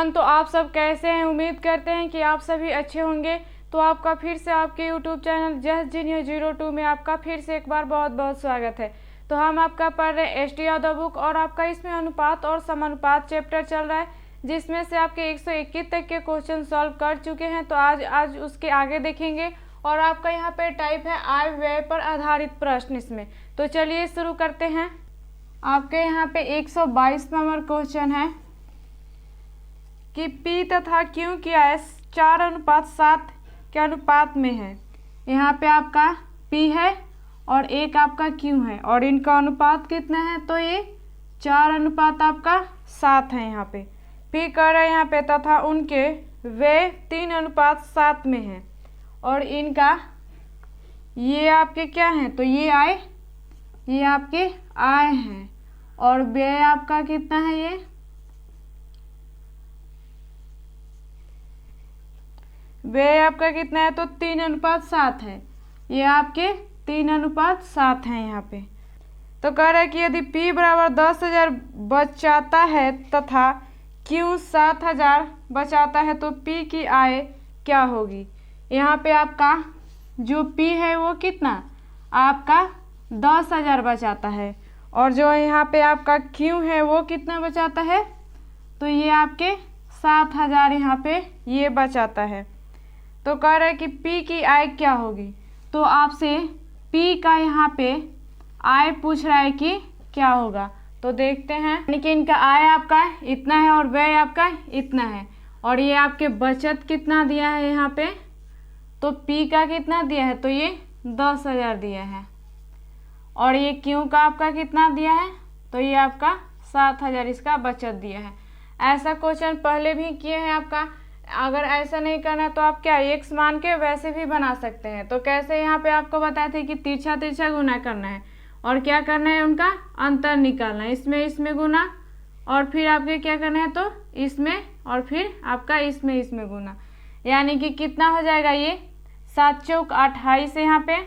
Everyone, तो आप सब कैसे हैं? उम्मीद करते हैं कि आप सभी अच्छे होंगे। तो आपका फिर से आपके यूट्यूब चैनल जस्ट जीनियस 02 में आपका फिर से एक बार बहुत बहुत स्वागत है। तो हम आपका पढ़ रहे हैं एस.टी. यादव बुक और आपका इसमें अनुपात और समानुपात चैप्टर चल रहा है, जिसमें से आपके 121 तक के क्वेश्चन सॉल्व कर चुके हैं। तो आज उसके आगे देखेंगे और आपका यहाँ पे टाइप है आय व्यय पर आधारित प्रश्न इसमें। तो चलिए शुरू करते हैं। आपके यहाँ पे 122 नंबर क्वेश्चन है कि P तथा Q की आय 4:7 के अनुपात में है। यहाँ पे आपका P है और एक आपका Q है और इनका अनुपात कितना है? तो ये 4:7 है। यहाँ पे P कर रहे हैं यहाँ पे तथा उनके वे 3:7 में है और इनका ये आपके क्या हैं? तो ये आपके आय हैं और व्यय आपका कितना है? ये व्यय आपका कितना है? तो 3:7 है। ये आपके 3:7 है यहाँ पे। तो कह रहा है कि यदि P बराबर 10,000 बचाता है तथा Q 7,000 बचाता है तो P की आय क्या होगी? यहाँ पे आपका जो P है वो कितना आपका 10,000 बचाता है और जो यहाँ पे आपका Q है वो कितना बचाता है? तो ये आपके 7,000 यहाँ पे ये बचाता है। तो कह रहा है कि P की आय क्या होगी? तो आपसे P का यहाँ पे आय पूछ रहा है कि क्या होगा। तो देखते हैं। यानी कि इनका आय आपका इतना है और व्यय आपका इतना है और ये आपके बचत कितना दिया है यहाँ पे? तो P का कितना दिया है? तो ये 10,000 दिया है और ये Q का आपका कितना दिया है? तो ये आपका 7,000 इसका बचत दिया है। ऐसा क्वेश्चन पहले भी किए हैं आपका। अगर ऐसा नहीं करना है तो आप क्या x मान के वैसे भी बना सकते हैं। तो कैसे यहाँ पे आपको बताए थे कि तिरछा तिरछा गुना करना है और क्या करना है? उनका अंतर निकालना है। इसमें गुना और फिर आपके क्या करना है? तो इसमें और फिर आपका इसमें गुना। यानी कि कितना हो जाएगा? ये 7 चौक 28 यहाँ पे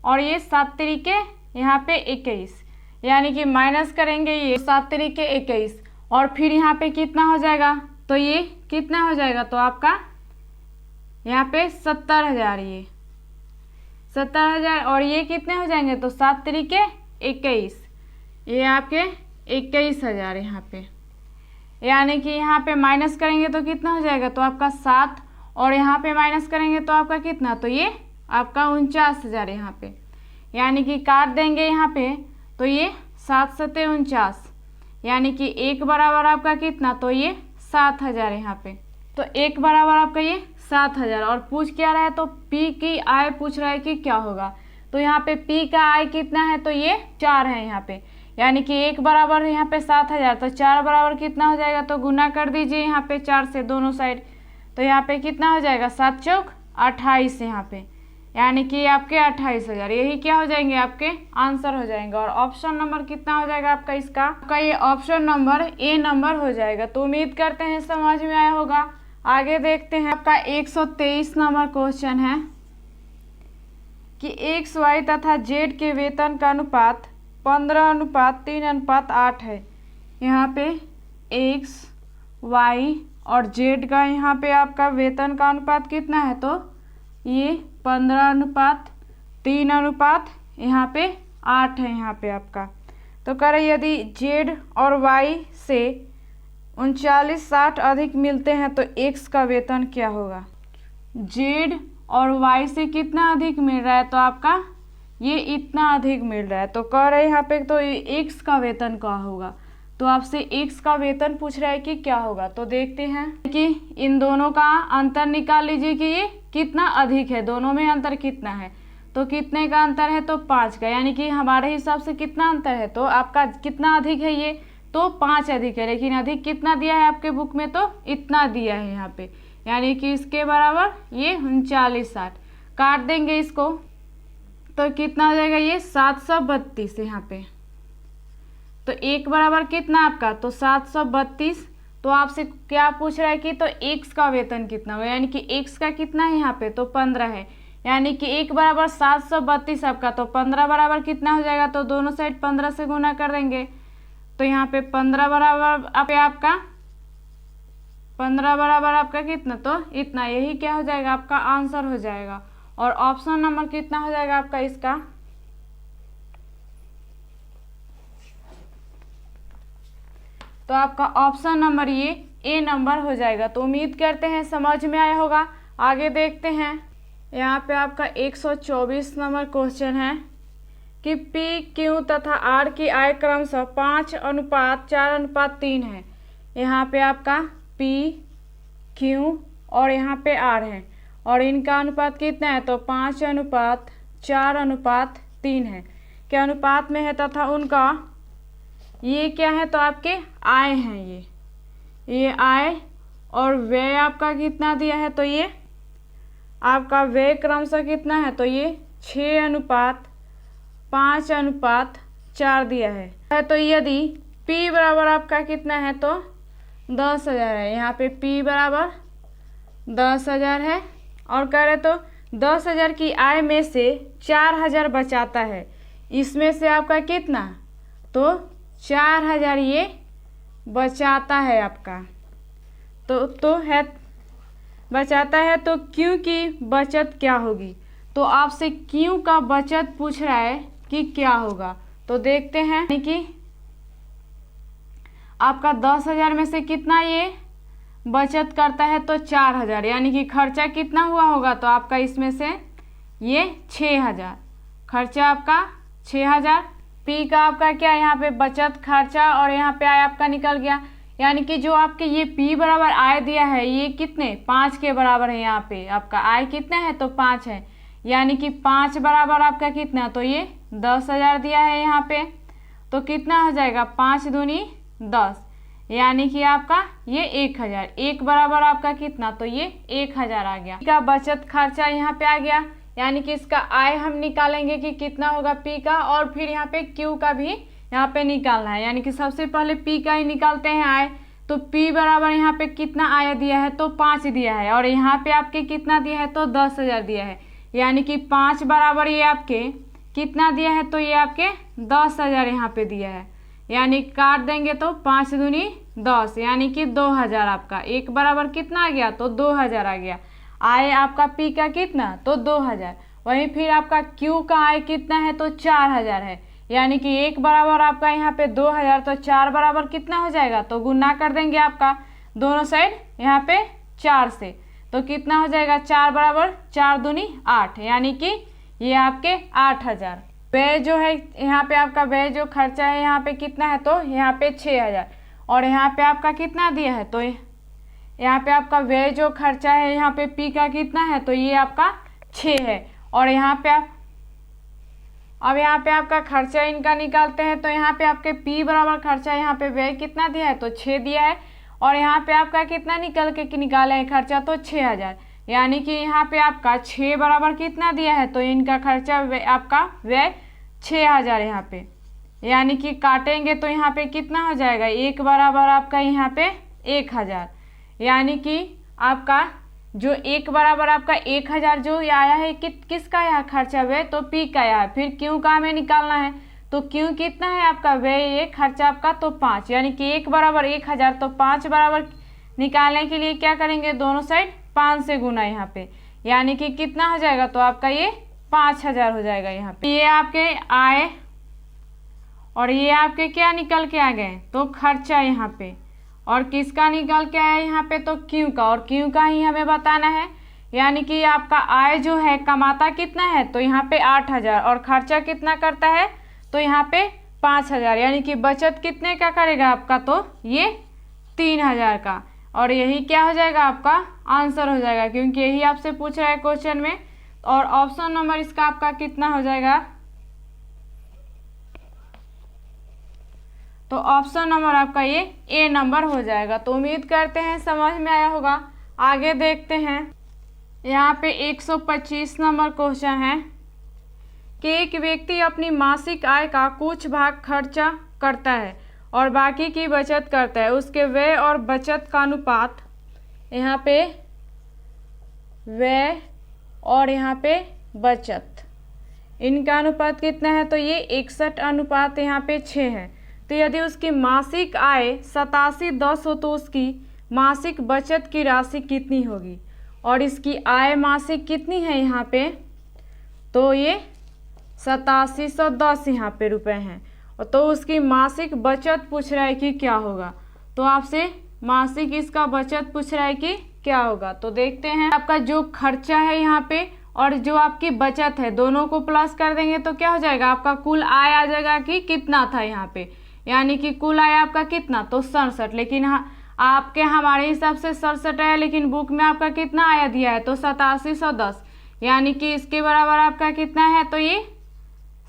और ये 7 तिरिके यहाँ पे 21, यानी कि माइनस करेंगे ये 7 तिरिके 21 और फिर यहाँ पे कितना हो जाएगा? तो ये कितना हो जाएगा? तो आपका यहाँ पे 70,000, ये 70,000 और ये कितने हो जाएंगे? तो 7 तिरिके 21, ये आपके 21,000 यहाँ पे। यानी कि यहाँ पे माइनस करेंगे तो कितना हो जाएगा? तो आपका 7 और यहाँ पे माइनस करेंगे तो आपका कितना? तो ये आपका 49,000 यहाँ पे। यानी कि काट देंगे यहाँ पे तो ये 7 सत्ते 49, यानी कि 1 बराबर आपका कितना? तो ये 7,000 यहाँ पे। तो 1 बराबर आपका ये 7,000 और पूछ क्या रहा है? तो P की आय पूछ रहा है कि क्या होगा। तो यहाँ पे P का आय कितना है? तो ये 4 है यहाँ पे। यानी कि 1 बराबर यहाँ पे 7,000 तो 4 बराबर कितना हो जाएगा? तो गुना कर दीजिए यहाँ पे 4 से दोनों साइड। तो यहाँ पे कितना हो जाएगा? 7 चौक 28 यहाँ पे, यानी कि आपके 28,000। यही क्या हो जाएंगे? आपके आंसर हो जाएंगे। और ऑप्शन नंबर कितना हो जाएगा आपका? इसका आपका ये ऑप्शन नंबर A नंबर हो जाएगा। तो उम्मीद करते हैं समझ में आया होगा। आगे देखते हैं। आपका 123 नंबर क्वेश्चन है कि X, Y तथा Z के वेतन का अनुपात 15:3:8 है। यहाँ पे X, Y और Z का यहाँ पे आपका वेतन का अनुपात कितना है? तो ये 15:3:8 यहाँ पे 8 है यहाँ पे आपका। तो कह रहे यदि Z और Y से 39-60 अधिक मिलते हैं तो X का वेतन क्या होगा? Z और Y से कितना अधिक मिल रहा है? तो आपका ये इतना अधिक मिल रहा है। तो कह रहे यहाँ पे तो X का वेतन क्या होगा? तो आपसे X का वेतन पूछ रहा है कि क्या होगा। तो देखते हैं कि इन दोनों का अंतर निकाल लीजिए कि ये कितना अधिक है, दोनों में अंतर कितना है। तो कितने का अंतर है? तो 5 का। यानी कि हमारे हिसाब से कितना अंतर है? तो आपका कितना अधिक है? ये तो 5 अधिक है, लेकिन अधिक कितना दिया है आपके बुक में? तो इतना दिया है यहाँ पे। यानी कि इसके बराबर ये 39-60 काट देंगे इसको तो कितना हो जाएगा? ये 732 यहाँ पे। तो 1 बराबर कितना आपका? तो 732। तो आपसे क्या पूछ रहा है कि तो X का वेतन कितना होगा? यानी कि X का कितना है यहाँ पे? तो 15 है। यानी कि 1 बराबर 732 आपका। तो 15 बराबर कितना हो जाएगा? तो दोनों साइड 15 से गुना कर देंगे। तो यहाँ पे 15 बराबर आपका 15 बराबर आपका कितना, तो इतना, यही क्या हो जाएगा आपका आंसर हो जाएगा। और ऑप्शन नंबर कितना हो जाएगा आपका इसका, तो आपका ऑप्शन नंबर ये ए नंबर हो जाएगा। तो उम्मीद करते हैं समझ में आया होगा। आगे देखते हैं, यहाँ पे आपका 124 नंबर क्वेश्चन है कि पी, क्यू तथा आर की आय क्रमशः 5:4:3 है। यहाँ पे आपका पी, क्यू और यहाँ पे आर है और इनका अनुपात कितना है, तो 5:4:3 है के अनुपात में है तथा उनका ये क्या है, तो आपके आय हैं, ये आय और व्यय आपका कितना दिया है, तो ये आपका व्यय क्रमशः कितना है, तो ये 6:5:4 दिया है। तो यदि P बराबर आपका कितना है, तो 10,000 है। यहाँ पे P बराबर 10,000 है और कह रहे तो 10,000 की आय में से 4,000 बचाता है। इसमें से आपका कितना, तो 4,000 ये बचाता है आपका, तो है बचाता है। तो क्यों की बचत क्या होगी, तो आपसे क्यों का बचत पूछ रहा है कि क्या होगा। तो देखते हैं, यानी कि आपका 10,000 में से कितना ये बचत करता है, तो 4,000, यानी कि खर्चा कितना हुआ होगा, तो आपका इसमें से ये 6,000 खर्चा आपका 6,000। पी का आपका क्या, यहाँ पे बचत खर्चा और यहाँ पे आय आपका निकल गया, यानी कि जो आपके ये P बराबर आय दिया है ये कितने, 5 के बराबर है। यहाँ पे आपका आय कितना है, तो 5 है, यानी कि 5 बराबर आपका कितना, तो ये 10,000 दिया है यहाँ पे। तो कितना हो जाएगा, 5 दूनी 10, यानी कि आपका ये 1,000, 1 बराबर आपका कितना, तो ये 1,000 आ गया। का बचत खर्चा यहाँ पे आ गया, यानी कि इसका आय हम निकालेंगे कि कितना होगा P का, और फिर यहाँ पे Q का भी यहाँ पे निकालना है, यानी कि सबसे पहले P का ही निकालते हैं आय। तो P बराबर यहाँ पे कितना आय दिया है, तो 5 दिया है और यहाँ पे आपके कितना दिया है, तो 10,000 दिया है, यानी कि 5 बराबर ये आपके कितना दिया है, तो ये आपके 10,000 यहाँ पे दिया है, यानी काट देंगे तो 5 दूनी 10, यानी कि 2,000 आपका 1 बराबर कितना आ गया, तो 2,000 आ गया। आय आपका P का कितना, तो 2,000। वहीं फिर आपका Q का आय कितना है, तो 4,000 है, यानी कि 1 बराबर आपका यहाँ पे 2,000, तो 4 बराबर कितना हो जाएगा, तो गुना कर देंगे आपका दोनों साइड यहाँ पे 4 से, तो कितना हो जाएगा, 4 बराबर 4 दूनी 8, यानी कि ये आपके 8,000। व्यय जो है यहाँ पे आपका व्यय जो खर्चा है यहाँ पे कितना है, तो यहाँ पे 6,000 और यहाँ पे आपका कितना दिया है, तो यहाँ पे आपका व्यय जो खर्चा है यहाँ पे P का कितना है, तो ये आपका 6 है। और यहाँ पे अब यहाँ पे आपका खर्चा इनका निकालते हैं, तो यहाँ पे आपके P बराबर खर्चा यहाँ पे व्यय कितना दिया है, तो 6 दिया है और यहाँ पे आपका कितना निकल के निकाले हैं खर्चा, तो 6,000, यानी कि यहाँ पे आपका 6 बराबर कितना दिया है, तो इनका खर्चा आपका व्यय 6,000 यहाँ पे, यानी कि काटेंगे तो यहाँ पे कितना हो जाएगा, 1 बराबर आपका यहाँ पे 1,000, यानी कि आपका जो 1 बराबर आपका 1,000 जो आया है किसका यहाँ खर्चा व्यय, तो P का आया है। फिर Q का हमें निकालना है, तो Q कितना है आपका व्यय ये खर्चा आपका, तो 5, यानी कि 1 बराबर 1,000, तो 5 बराबर निकालने के लिए क्या करेंगे, दोनों साइड 5 से गुना यहाँ पे, यानी कि कितना हो जाएगा, तो आपका ये 5,000 हो जाएगा। यहाँ पे ये आपके आय और ये आपके क्या निकल के आ गए, तो खर्चा यहाँ पे, और किसका निकल के आया यहाँ पे, तो Q का, और Q का ही हमें बताना है, यानी कि आपका आय जो है कमाता कितना है, तो यहाँ पे 8,000 और खर्चा कितना करता है, तो यहाँ पे 5,000, यानी कि बचत कितने का करेगा आपका, तो ये 3,000 का, और यही क्या हो जाएगा आपका आंसर हो जाएगा, क्योंकि यही आपसे पूछ रहा है क्वेश्चन में। और ऑप्शन नंबर इसका आपका कितना हो जाएगा, तो ऑप्शन नंबर आपका ये ए नंबर हो जाएगा। तो उम्मीद करते हैं समझ में आया होगा। आगे देखते हैं, यहाँ पे 125 नंबर क्वेश्चन है कि एक व्यक्ति अपनी मासिक आय का कुछ भाग खर्चा करता है और बाकी की बचत करता है। उसके व्यय और बचत का अनुपात, यहाँ पे व्यय और यहाँ पे बचत, इनका अनुपात कितना है, तो ये 61 अनुपात यहाँ पे 6 है। तो यदि उसकी मासिक आय 8710 हो तो उसकी मासिक बचत की राशि कितनी होगी और इसकी आय मासिक कितनी है यहाँ पे, तो ये 8710 यहाँ पे रुपए हैं। और तो उसकी मासिक बचत पूछ रहा है कि क्या होगा, तो आपसे मासिक इसका बचत पूछ रहा है कि क्या होगा। तो देखते हैं आपका जो खर्चा है यहाँ पे और जो आपकी बचत है दोनों को प्लस कर देंगे तो क्या हो जाएगा, आपका कुल आय आ जाएगा कि कितना था यहाँ पे, यानी कि कुल आय आपका कितना, तो 67। लेकिन आपके हमारे हिसाब से 67 है, लेकिन बुक में आपका कितना आया दिया है, तो 8710, यानी कि इसके बराबर आपका कितना है, तो ये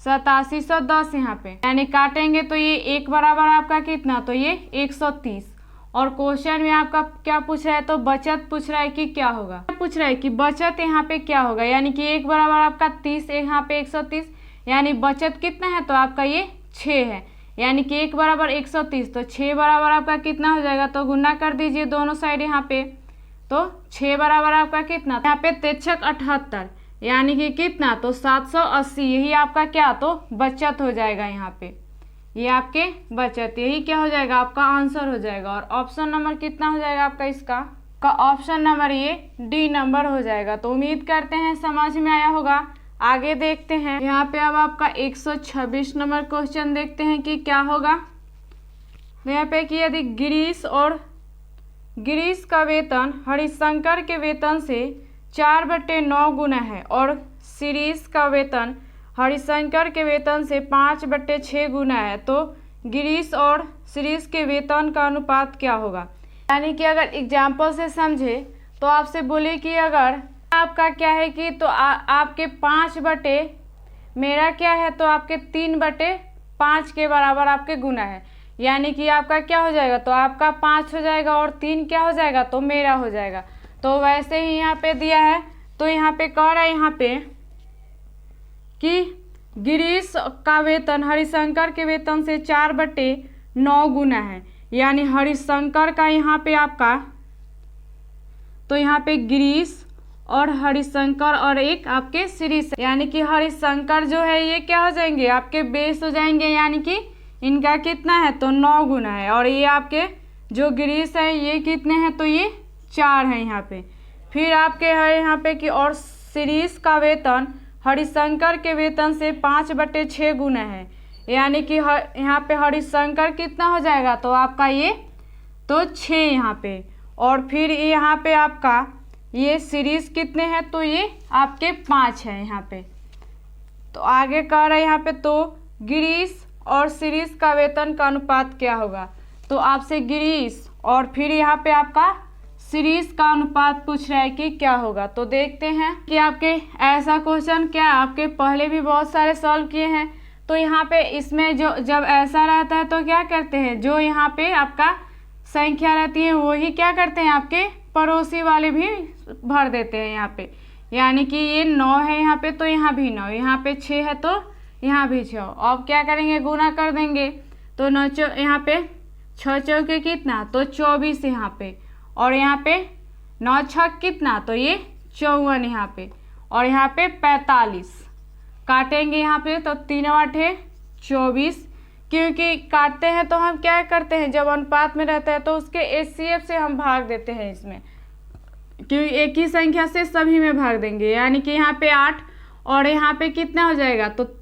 8710 यहाँ पे, यानी काटेंगे तो ये एक बराबर आपका कितना, तो ये 130। और क्वेश्चन में आपका क्या पूछ रहा है, तो बचत पूछ रहा है कि क्या होगा, पूछ रहा है कि बचत यहाँ पे क्या होगा, यानी कि एक बराबर आपका 30, यहाँ पे 130, यानी बचत कितना है, तो आपका ये 6 है, यानी कि एक बराबर 130, तो 6 बराबर आपका कितना हो जाएगा, तो गुना कर दीजिए दोनों साइड यहाँ पे, तो 6 बराबर आपका कितना, यहाँ पे 7378, यानी कि कितना, तो 780, यही आपका क्या, तो बचत हो जाएगा यहाँ पे, ये आपके बचत, यही क्या हो जाएगा, आपका आंसर हो जाएगा। और ऑप्शन नंबर कितना हो जाएगा आपका इसका का ऑप्शन नंबर ये डी नंबर हो जाएगा। तो उम्मीद करते हैं समझ में आया होगा। आगे देखते हैं यहाँ पे अब आपका 126 नंबर क्वेश्चन देखते हैं कि क्या होगा। यहाँ पे कि यदि गिरीश का वेतन हरिशंकर के वेतन से 4/9 गुना है और शिरीष का वेतन हरिशंकर के वेतन से 5/6 गुना है, तो गिरीश और शिरीष के वेतन का अनुपात क्या होगा। यानी कि अगर एग्जाम्पल से समझे तो आपसे बोले कि अगर आपका क्या है कि तो आपके 5 बटे मेरा क्या है, तो आपके 3/5 के बराबर आपके गुना है, यानी कि आपका क्या हो जाएगा, तो आपका 5 हो जाएगा और 3 क्या हो जाएगा, तो मेरा हो जाएगा। तो वैसे ही यहाँ पे दिया है, तो यहाँ पे कह रहा है यहाँ पे कि गिरीश का वेतन हरिशंकर के वेतन से 4/9 गुना है, यानी हरिशंकर का यहाँ पे आपका, तो यहाँ पे गिरीश और हरिशंकर और एक आपके शिरीष, यानी कि हरिशंकर जो है ये क्या हो जाएंगे, आपके बेस हो जाएंगे, यानी कि इनका कितना है, तो 9 गुना है, और ये आपके जो गिरीश है ये कितने हैं, तो ये 4 है यहाँ पे। फिर आपके है यहाँ पे कि और शिरीष का वेतन हरिशंकर के वेतन से 5/6 गुना है, यानी कि यहाँ पे हरिशंकर कितना हो जाएगा, तो आपका ये तो 6 यहाँ पे, और फिर यहाँ पे आपका ये शिरीष कितने हैं, तो ये आपके 5 है यहाँ पे। तो आगे कह रहे हैं यहाँ पे तो गिरीश और शिरीष का वेतन का अनुपात क्या होगा, तो आपसे गिरीश और फिर यहाँ पे आपका शिरीष का अनुपात पूछ रहा है कि क्या होगा। तो देखते हैं कि आपके ऐसा क्वेश्चन क्या आपके पहले भी बहुत सारे सॉल्व किए हैं। तो यहाँ पे इसमें जो जब ऐसा रहता है तो क्या करते हैं, जो यहाँ पे आपका संख्या रहती है वही क्या करते हैं, आपके पड़ोसी वाले भी भर देते हैं यहाँ पे, यानी कि ये 9 है यहाँ पे, तो यहाँ भी 9, यहाँ पे 6 है तो यहाँ भी 6। अब क्या करेंगे, गुना कर देंगे, तो 9 यहाँ पे 6 चौके कितना, तो 24 यहाँ पे, और यहाँ पे 9 छक कितना, तो ये 54 यहाँ पे, और यहाँ पे 45 काटेंगे यहाँ पे, तो 3 8 24, क्योंकि काटते हैं तो हम क्या करते हैं, जब अनुपात में रहता है तो उसके HCF से हम भाग देते हैं इसमें, क्योंकि एक ही संख्या से सभी में भाग देंगे, यानी कि यहाँ पे 8 और यहाँ पे कितना हो जाएगा, तो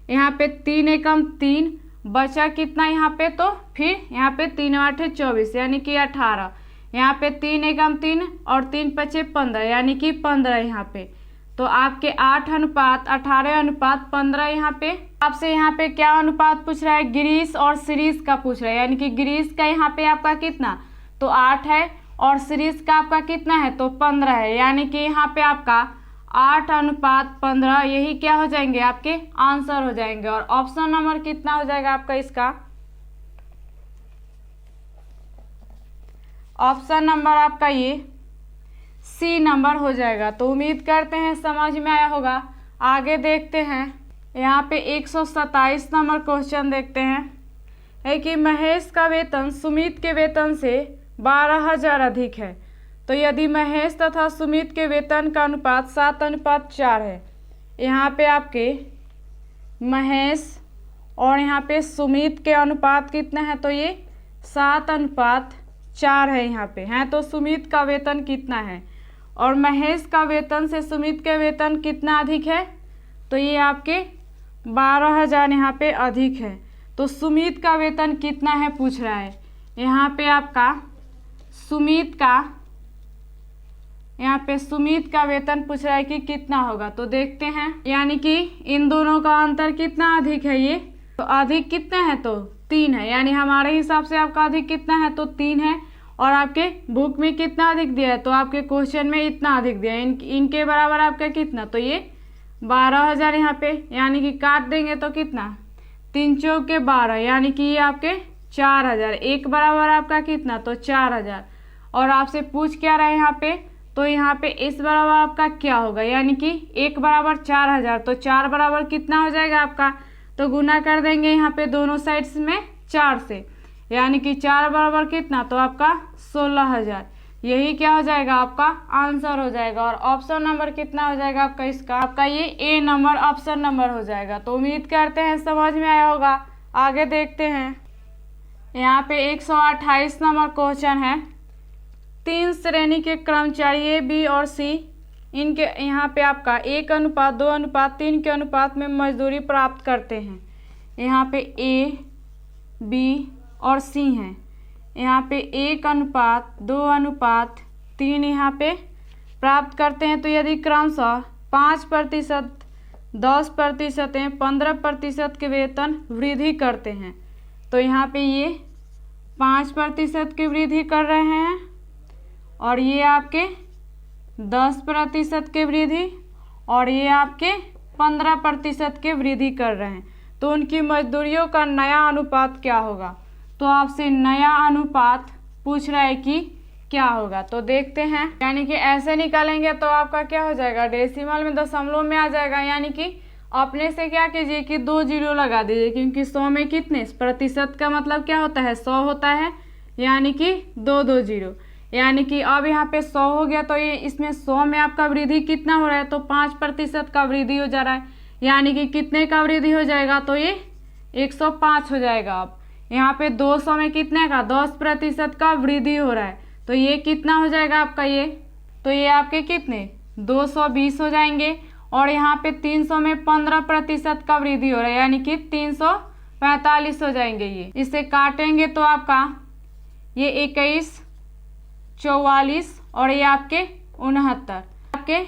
यहाँ पे 3 एकम 3 बचा कितना यहाँ पे, तो फिर यहाँ पे 3 8 24, यानी कि 18, यहाँ पे 3 एकम 3 और 3 5 15, यानी कि 15 यहाँ पे। तो आपके 8:18:15 यहाँ पे। आपसे यहाँ पे क्या अनुपात पूछ रहा है, गिरीश और शिरीष का पूछ रहा है, यानी कि गिरीश का यहाँ पे आपका कितना, तो 8 है, और शिरीष का आपका कितना है, तो 15 है, यानी कि यहाँ पे आपका 8:15, यही क्या हो जाएंगे, आपके आंसर हो जाएंगे। और ऑप्शन नंबर कितना हो जाएगा आपका इसका, ऑप्शन नंबर आपका ये सी नंबर हो जाएगा। तो उम्मीद करते हैं समझ में आया होगा। आगे देखते हैं, यहाँ पे 127 नंबर क्वेश्चन देखते हैं, है कि महेश का वेतन सुमित के वेतन से 12,000 अधिक है, तो यदि महेश तथा सुमित के वेतन का अनुपात 7:4 है, यहाँ पे आपके महेश और यहाँ पे सुमित के अनुपात कितना है, तो ये 7:4 4 है यहाँ पे है। तो सुमित का वेतन कितना है, और महेश का वेतन से सुमित के वेतन कितना अधिक है, तो ये आपके 12,000 यहाँ पे अधिक है। तो सुमित का वेतन कितना है पूछ रहा है। यहाँ पे आपका सुमित का वेतन पूछ रहा है कि कितना होगा। तो देखते हैं, यानी कि इन दोनों का अंतर कितना अधिक है, ये तो अधिक कितना है, तो 3 है। यानी हमारे हिसाब से आपका अधिक कितना है, तो 3 है। और आपके बुक में कितना अधिक दिया है, तो आपके क्वेश्चन में इतना अधिक दिया है। इनके बराबर आपका कितना, तो ये 12,000 यहाँ पे, यानी कि काट देंगे तो कितना, 3 चौके 12, यानी कि ये आपके 4,000। एक बराबर आपका कितना, तो 4,000। और आपसे पूछ क्या रहा है यहाँ पे, तो यहाँ पे इस बराबर आपका क्या होगा, यानी कि 1 बराबर 4,000। तो 4 बराबर कितना हो जाएगा आपका, तो गुना कर देंगे यहाँ पे दोनों साइड्स में 4 से, यानी कि 4 बराबर कितना, तो आपका 16,000। यही क्या हो जाएगा, आपका आंसर हो जाएगा। और ऑप्शन नंबर कितना हो जाएगा आपका इसका, आपका ये ए नंबर ऑप्शन नंबर हो जाएगा। तो उम्मीद करते हैं समझ में आया होगा। आगे देखते हैं, यहाँ पे 128 नंबर क्वेश्चन है। 3 श्रेणी के कर्मचारी ए, बी और सी, इनके यहाँ पे आपका 1:2:3 के अनुपात में मजदूरी प्राप्त करते हैं। यहाँ पे ए, बी और सी हैं। यहाँ पे 1:2:3 यहाँ पे प्राप्त करते हैं। तो यदि क्रमशः 5%, 10% 15% के वेतन वृद्धि करते हैं, तो यहाँ पे ये 5% की वृद्धि कर रहे हैं, और ये आपके 10% की वृद्धि, और ये आपके 15% की वृद्धि कर रहे हैं। तो उनकी मजदूरियों का नया अनुपात क्या होगा। तो आपसे नया अनुपात पूछ रहा है कि क्या होगा। तो देखते हैं, यानी कि ऐसे निकालेंगे तो आपका क्या हो जाएगा, डेसिमल में दशमलव में आ जाएगा। यानी कि अपने से क्या कीजिए कि 2 जीरो लगा दीजिए, क्योंकि 100 में कितने प्रतिशत का मतलब क्या होता है, 100 होता है, यानी कि 2 जीरो। यानी कि अब यहाँ पे 100 हो गया, तो ये इसमें 100 में आपका वृद्धि कितना हो रहा है, तो 5% का वृद्धि हो जा रहा है। यानी कि कितने का वृद्धि हो जाएगा, तो ये 105 हो जाएगा। अब यहाँ पे 200 में कितने का, 10% का वृद्धि हो रहा है, तो ये कितना हो जाएगा आपका, ये तो ये आपके कितने 220 हो जाएंगे। और यहाँ पे 300 में 15% का वृद्धि हो रहा है, यानी कि 345 हो जाएंगे। ये इसे काटेंगे तो आपका ये 21, 44 और ये आपके 69 आपके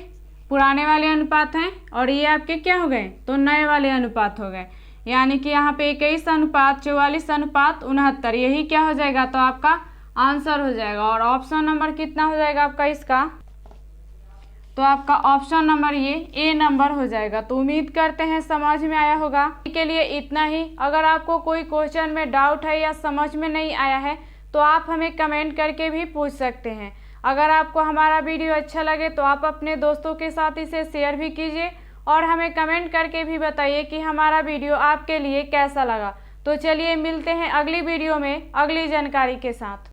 पुराने वाले अनुपात हैं, और ये आपके क्या हो गए, तो नए वाले अनुपात हो गए। यानी कि यहाँ पे 21:44:69, यही क्या हो जाएगा, तो आपका आंसर हो जाएगा। और ऑप्शन नंबर कितना हो जाएगा आपका इसका, तो आपका ऑप्शन नंबर ये ए नंबर हो जाएगा। तो उम्मीद करते हैं समझ में आया होगा। के लिए इतना ही। अगर आपको कोई क्वेश्चन में डाउट है या समझ में नहीं आया है, तो आप हमें कमेंट करके भी पूछ सकते हैं। अगर आपको हमारा वीडियो अच्छा लगे तो आप अपने दोस्तों के साथ इसे शेयर भी कीजिए, और हमें कमेंट करके भी बताइए कि हमारा वीडियो आपके लिए कैसा लगा। तो चलिए मिलते हैं अगली वीडियो में अगली जानकारी के साथ।